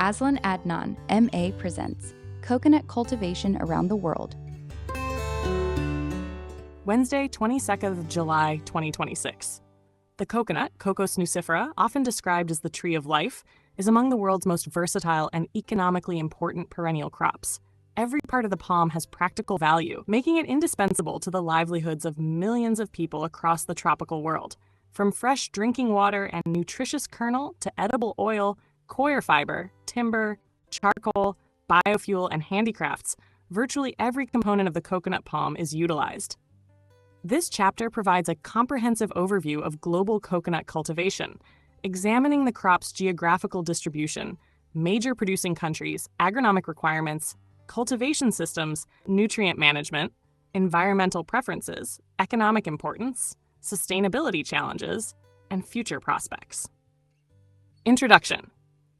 Aslan Adnan, MA presents Coconut Cultivation Around the World. Wednesday, 22nd of July, 2026. The coconut, Cocos nucifera, often described as the tree of life, is among the world's most versatile and economically important perennial crops. Every part of the palm has practical value, making it indispensable to the livelihoods of millions of people across the tropical world. From fresh drinking water and nutritious kernel to edible oil, coir fiber, timber, charcoal, biofuel, and handicrafts, virtually every component of the coconut palm is utilized. This chapter provides a comprehensive overview of global coconut cultivation, examining the crop's geographical distribution, major producing countries, agronomic requirements, cultivation systems, nutrient management, environmental preferences, economic importance, sustainability challenges, and future prospects. Introduction.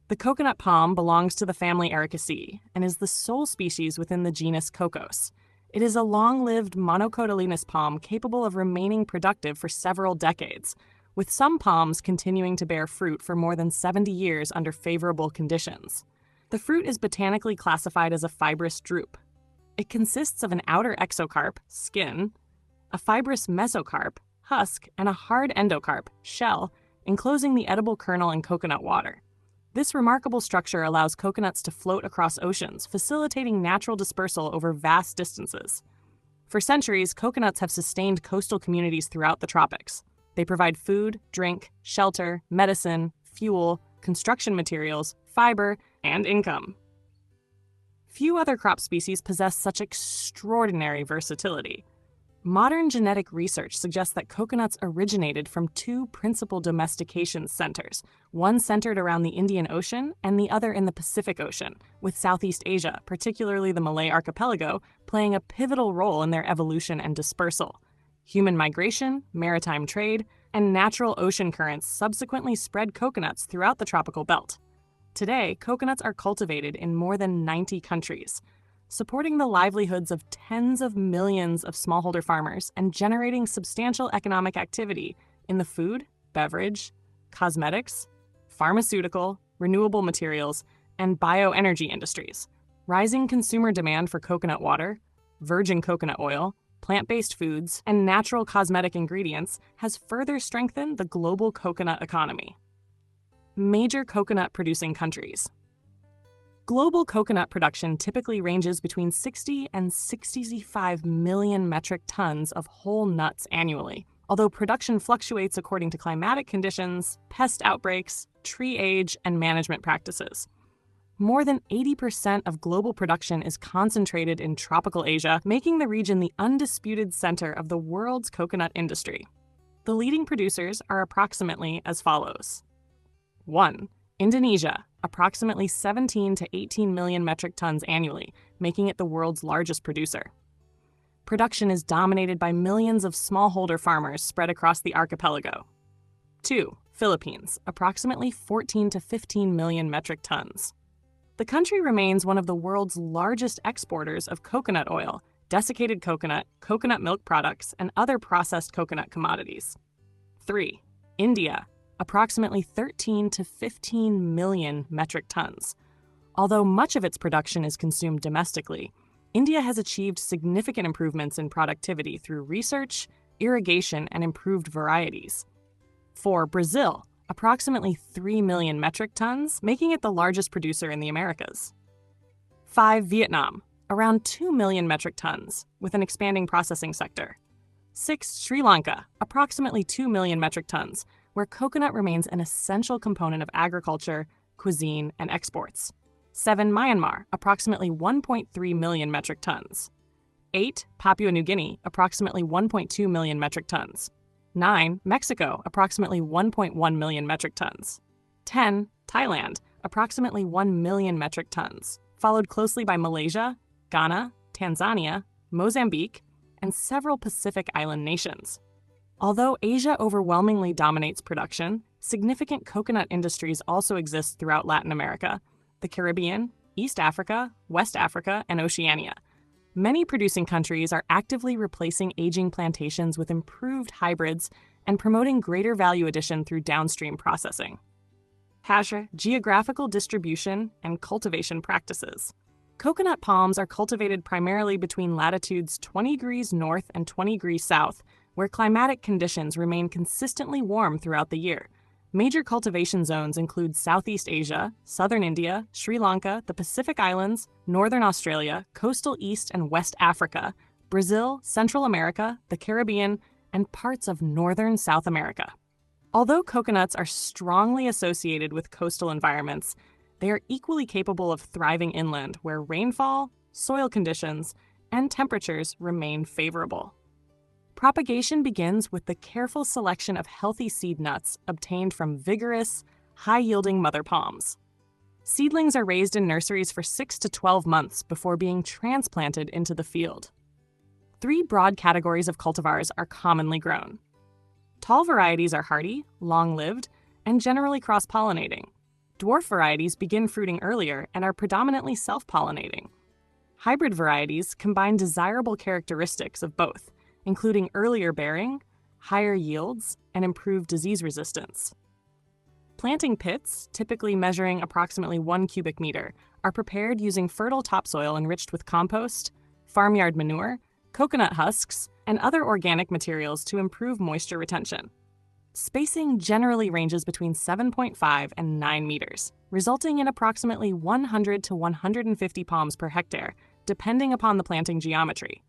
The coconut palm belongs to the family Ericaceae and is the sole species within the genus Cocos. It is a long-lived monocotyledonous palm capable of remaining productive for several decades, with some palms continuing to bear fruit for more than 70 years under favorable conditions. The fruit is botanically classified as a fibrous drupe. It consists of an outer exocarp, skin, a fibrous mesocarp, husk, and a hard endocarp, shell, enclosing the edible kernel in coconut water. This remarkable structure allows coconuts to float across oceans, facilitating natural dispersal over vast distances. For centuries, coconuts have sustained coastal communities throughout the tropics. They provide food, drink, shelter, medicine, fuel, construction materials, fiber, and income. Few other crop species possess such extraordinary versatility. Modern genetic research suggests that coconuts originated from two principal domestication centers, one centered around the Indian Ocean and the other in the Pacific Ocean, with Southeast Asia, particularly the Malay archipelago, playing a pivotal role in their evolution and dispersal. Human migration, maritime trade, and natural ocean currents subsequently spread coconuts throughout the tropical belt. Today, coconuts are cultivated in more than 90 countries, supporting the livelihoods of tens of millions of smallholder farmers and generating substantial economic activity in the food, beverage, cosmetics, pharmaceutical, renewable materials, and bioenergy industries. Rising consumer demand for coconut water, virgin coconut oil, plant-based foods, and natural cosmetic ingredients has further strengthened the global coconut economy. Major coconut-producing countries. Global coconut production typically ranges between 60 and 65 million metric tons of whole nuts annually, although production fluctuates according to climatic conditions, pest outbreaks, tree age, and management practices. More than 80% of global production is concentrated in tropical Asia, making the region the undisputed center of the world's coconut industry. The leading producers are approximately as follows. 1. Indonesia, approximately 17 to 18 million metric tons annually, making it the world's largest producer. Production is dominated by millions of smallholder farmers spread across the archipelago. 2. Philippines, approximately 14 to 15 million metric tons. The country remains one of the world's largest exporters of coconut oil, desiccated coconut, coconut milk products, and other processed coconut commodities. 3. India, approximately 13 to 15 million metric tons. Although much of its production is consumed domestically, India has achieved significant improvements in productivity through research, irrigation, and improved varieties. 4. Brazil, approximately 3 million metric tons, making it the largest producer in the Americas. 5. Vietnam, around 2 million metric tons, with an expanding processing sector. 6. Sri Lanka, approximately 2 million metric tons, where coconut remains an essential component of agriculture, cuisine, and exports. 7. Myanmar, approximately 1.3 million metric tons. 8. Papua New Guinea, approximately 1.2 million metric tons. 9. Mexico, approximately 1.1 million metric tons. 10. Thailand, approximately 1 million metric tons, followed closely by Malaysia, Ghana, Tanzania, Mozambique, and several Pacific Island nations. Although Asia overwhelmingly dominates production, significant coconut industries also exist throughout Latin America, the Caribbean, East Africa, West Africa, and Oceania. Many producing countries are actively replacing aging plantations with improved hybrids and promoting greater value addition through downstream processing. Geographical distribution and cultivation practices. Coconut palms are cultivated primarily between latitudes 20 degrees north and 20 degrees south, where climatic conditions remain consistently warm throughout the year. Major cultivation zones include Southeast Asia, southern India, Sri Lanka, the Pacific Islands, northern Australia, coastal East and West Africa, Brazil, Central America, the Caribbean, and parts of northern South America. Although coconuts are strongly associated with coastal environments, they are equally capable of thriving inland where rainfall, soil conditions, and temperatures remain favorable. Propagation begins with the careful selection of healthy seed nuts obtained from vigorous, high-yielding mother palms. Seedlings are raised in nurseries for 6 to 12 months before being transplanted into the field. 3 broad categories of cultivars are commonly grown. Tall varieties are hardy, long-lived, and generally cross-pollinating. Dwarf varieties begin fruiting earlier and are predominantly self-pollinating. Hybrid varieties combine desirable characteristics of both, including earlier bearing, higher yields, and improved disease resistance. Planting pits, typically measuring approximately 1 cubic meter, are prepared using fertile topsoil enriched with compost, farmyard manure, coconut husks, and other organic materials to improve moisture retention. Spacing generally ranges between 7.5 and 9 meters, resulting in approximately 100 to 150 palms per hectare, depending upon the planting geometry.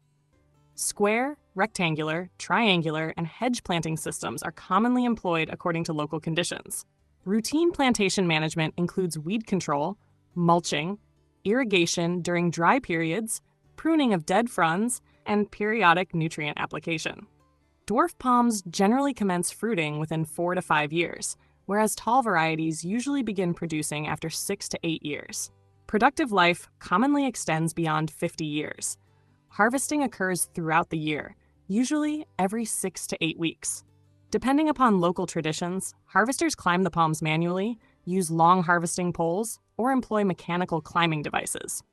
Square, rectangular, triangular, and hedge planting systems are commonly employed according to local conditions. Routine plantation management includes weed control, mulching, irrigation during dry periods, pruning of dead fronds, and periodic nutrient application. Dwarf palms generally commence fruiting within 4 to 5 years, whereas tall varieties usually begin producing after 6 to 8 years. Productive life commonly extends beyond 50 years. Harvesting occurs throughout the year, usually every 6 to 8 weeks. Depending upon local traditions, harvesters climb the palms manually, use long harvesting poles, or employ mechanical climbing devices.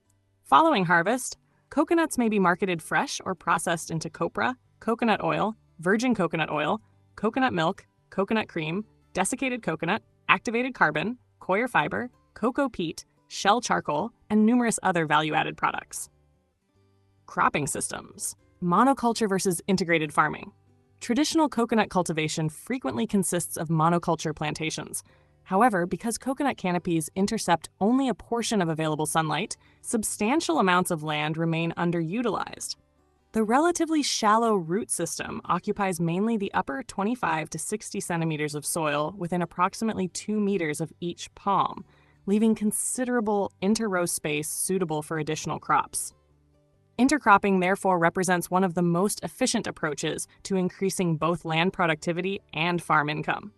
Following harvest, coconuts may be marketed fresh or processed into copra, coconut oil, virgin coconut oil, coconut milk, coconut cream, desiccated coconut, activated carbon, coir fiber, cocoa peat, shell charcoal, and numerous other value-added products. Cropping systems. Monoculture versus integrated farming. Traditional coconut cultivation frequently consists of monoculture plantations. However, because coconut canopies intercept only a portion of available sunlight, substantial amounts of land remain underutilized. The relatively shallow root system occupies mainly the upper 25 to 60 centimeters of soil within approximately 2 meters of each palm, leaving considerable inter-row space suitable for additional crops. Intercropping therefore represents one of the most efficient approaches to increasing both land productivity and farm income.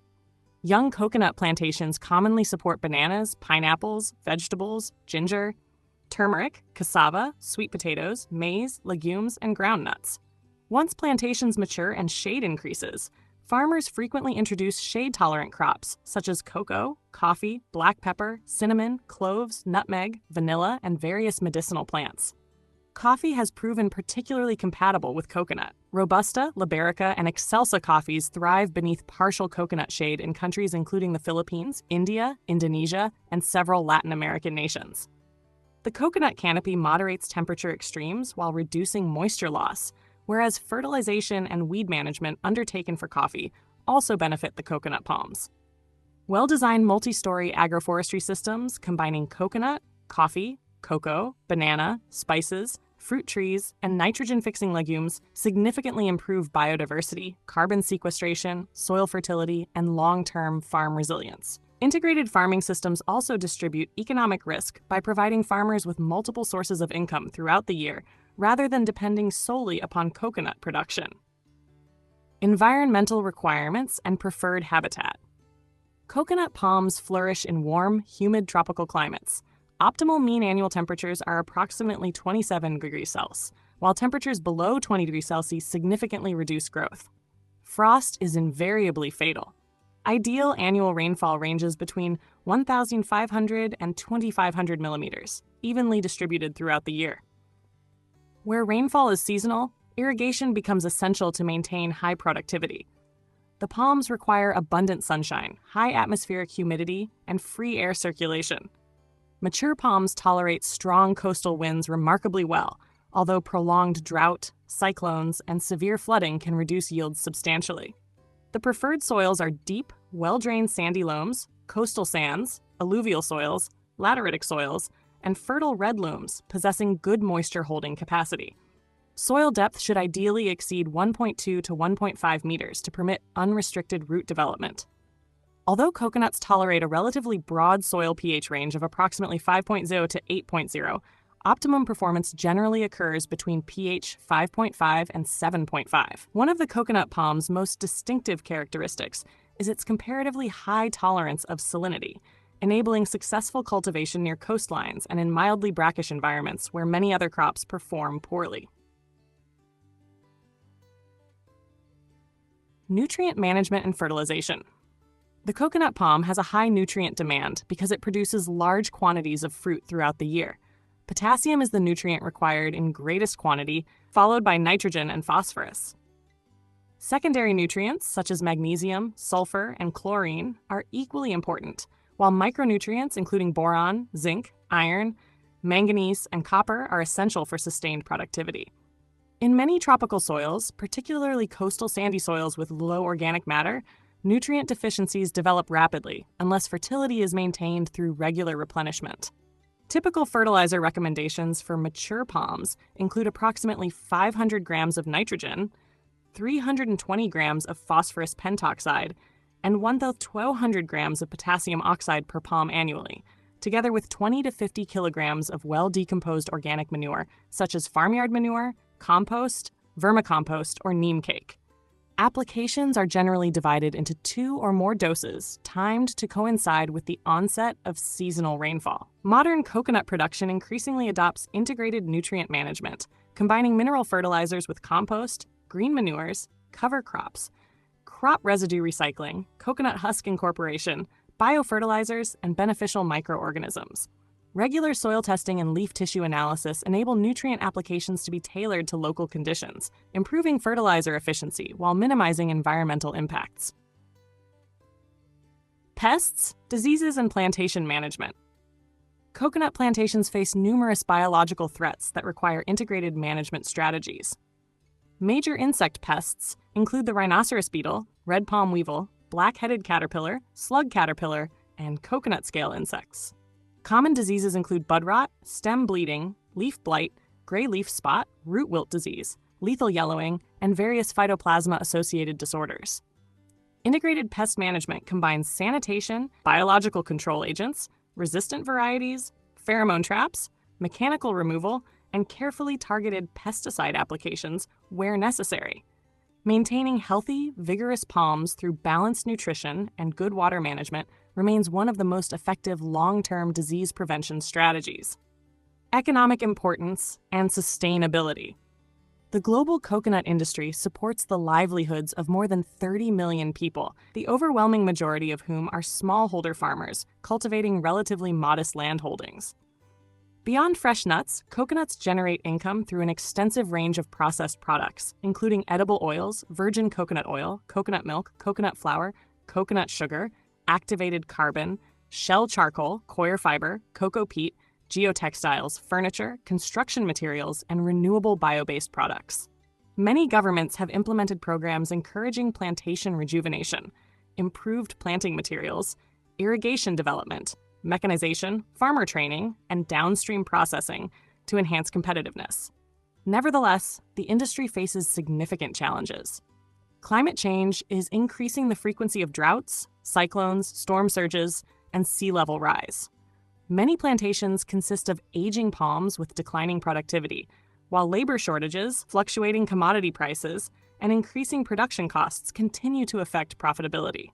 Young coconut plantations commonly support bananas, pineapples, vegetables, ginger, turmeric, cassava, sweet potatoes, maize, legumes, and groundnuts. Once plantations mature and shade increases, farmers frequently introduce shade-tolerant crops such as cocoa, coffee, black pepper, cinnamon, cloves, nutmeg, vanilla, and various medicinal plants. Coffee has proven particularly compatible with coconut. Robusta, Liberica, and Excelsa coffees thrive beneath partial coconut shade in countries including the Philippines, India, Indonesia, and several Latin American nations. The coconut canopy moderates temperature extremes while reducing moisture loss, whereas fertilization and weed management undertaken for coffee also benefit the coconut palms. Well-designed multi-story agroforestry systems combining coconut, coffee, cocoa, banana, spices, fruit trees, and nitrogen-fixing legumes significantly improve biodiversity, carbon sequestration, soil fertility, and long-term farm resilience. Integrated farming systems also distribute economic risk by providing farmers with multiple sources of income throughout the year, rather than depending solely upon coconut production. Environmental requirements and preferred habitat. Coconut palms flourish in warm, humid tropical climates. Optimal mean annual temperatures are approximately 27 degrees Celsius, while temperatures below 20 degrees Celsius significantly reduce growth. Frost is invariably fatal. Ideal annual rainfall ranges between 1,500 and 2,500 millimeters, evenly distributed throughout the year. Where rainfall is seasonal, irrigation becomes essential to maintain high productivity. The palms require abundant sunshine, high atmospheric humidity, and free air circulation. Mature palms tolerate strong coastal winds remarkably well, although prolonged drought, cyclones, and severe flooding can reduce yields substantially. The preferred soils are deep, well-drained sandy loams, coastal sands, alluvial soils, lateritic soils, and fertile red loams possessing good moisture-holding capacity. Soil depth should ideally exceed 1.2 to 1.5 meters to permit unrestricted root development. Although coconuts tolerate a relatively broad soil pH range of approximately 5.0 to 8.0, optimum performance generally occurs between pH 5.5 and 7.5. One of the coconut palm's most distinctive characteristics is its comparatively high tolerance of salinity, enabling successful cultivation near coastlines and in mildly brackish environments where many other crops perform poorly. Nutrient management and fertilization. The coconut palm has a high nutrient demand because it produces large quantities of fruit throughout the year. Potassium is the nutrient required in greatest quantity, followed by nitrogen and phosphorus. Secondary nutrients such as magnesium, sulfur, and chlorine are equally important, while micronutrients including boron, zinc, iron, manganese, and copper are essential for sustained productivity. In many tropical soils, particularly coastal sandy soils with low organic matter, nutrient deficiencies develop rapidly unless fertility is maintained through regular replenishment. Typical fertilizer recommendations for mature palms include approximately 500 grams of nitrogen, 320 grams of phosphorus pentoxide, and 1,200 grams of potassium oxide per palm annually, together with 20 to 50 kilograms of well-decomposed organic manure, such as farmyard manure, compost, vermicompost, or neem cake. Applications are generally divided into 2 or more doses, timed to coincide with the onset of seasonal rainfall. Modern coconut production increasingly adopts integrated nutrient management, combining mineral fertilizers with compost, green manures, cover crops, crop residue recycling, coconut husk incorporation, biofertilizers, and beneficial microorganisms. Regular soil testing and leaf tissue analysis enable nutrient applications to be tailored to local conditions, improving fertilizer efficiency while minimizing environmental impacts. Pests, diseases, and plantation management. Coconut plantations face numerous biological threats that require integrated management strategies. Major insect pests include the rhinoceros beetle, red palm weevil, black-headed caterpillar, slug caterpillar, and coconut scale insects. Common diseases include bud rot, stem bleeding, leaf blight, gray leaf spot, root wilt disease, lethal yellowing, and various phytoplasma-associated disorders. Integrated pest management combines sanitation, biological control agents, resistant varieties, pheromone traps, mechanical removal, and carefully targeted pesticide applications where necessary. Maintaining healthy, vigorous palms through balanced nutrition and good water management remains one of the most effective long-term disease prevention strategies. Economic importance and sustainability. The global coconut industry supports the livelihoods of more than 30 million people, the overwhelming majority of whom are smallholder farmers cultivating relatively modest land holdings. Beyond fresh nuts, coconuts generate income through an extensive range of processed products, including edible oils, virgin coconut oil, coconut milk, coconut flour, coconut sugar, activated carbon, shell charcoal, coir fiber, cocoa peat, geotextiles, furniture, construction materials, and renewable bio-based products. Many governments have implemented programs encouraging plantation rejuvenation, improved planting materials, irrigation development, mechanization, farmer training, and downstream processing to enhance competitiveness. Nevertheless, the industry faces significant challenges. Climate change is increasing the frequency of droughts, cyclones, storm surges, and sea level rise. Many plantations consist of aging palms with declining productivity, while labor shortages, fluctuating commodity prices, and increasing production costs continue to affect profitability.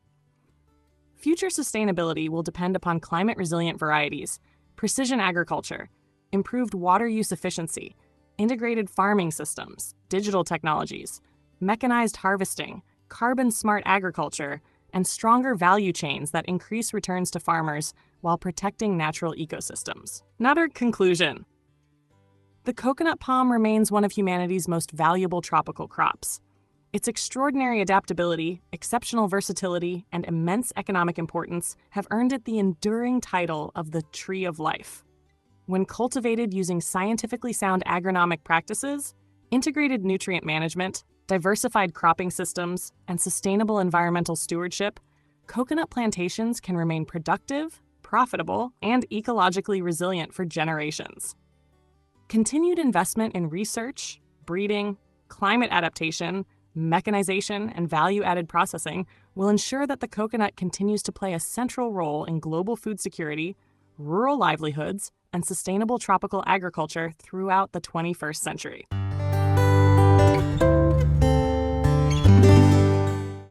Future sustainability will depend upon climate-resilient varieties, precision agriculture, improved water use efficiency, integrated farming systems, digital technologies, mechanized harvesting, carbon-smart agriculture, and stronger value chains that increase returns to farmers while protecting natural ecosystems. Another conclusion. The coconut palm remains one of humanity's most valuable tropical crops. Its extraordinary adaptability, exceptional versatility, and immense economic importance have earned it the enduring title of the Tree of Life. When cultivated using scientifically sound agronomic practices, integrated nutrient management, diversified cropping systems, and sustainable environmental stewardship, coconut plantations can remain productive, profitable, and ecologically resilient for generations. Continued investment in research, breeding, climate adaptation, mechanization, and value-added processing will ensure that the coconut continues to play a central role in global food security, rural livelihoods, and sustainable tropical agriculture throughout the 21st century.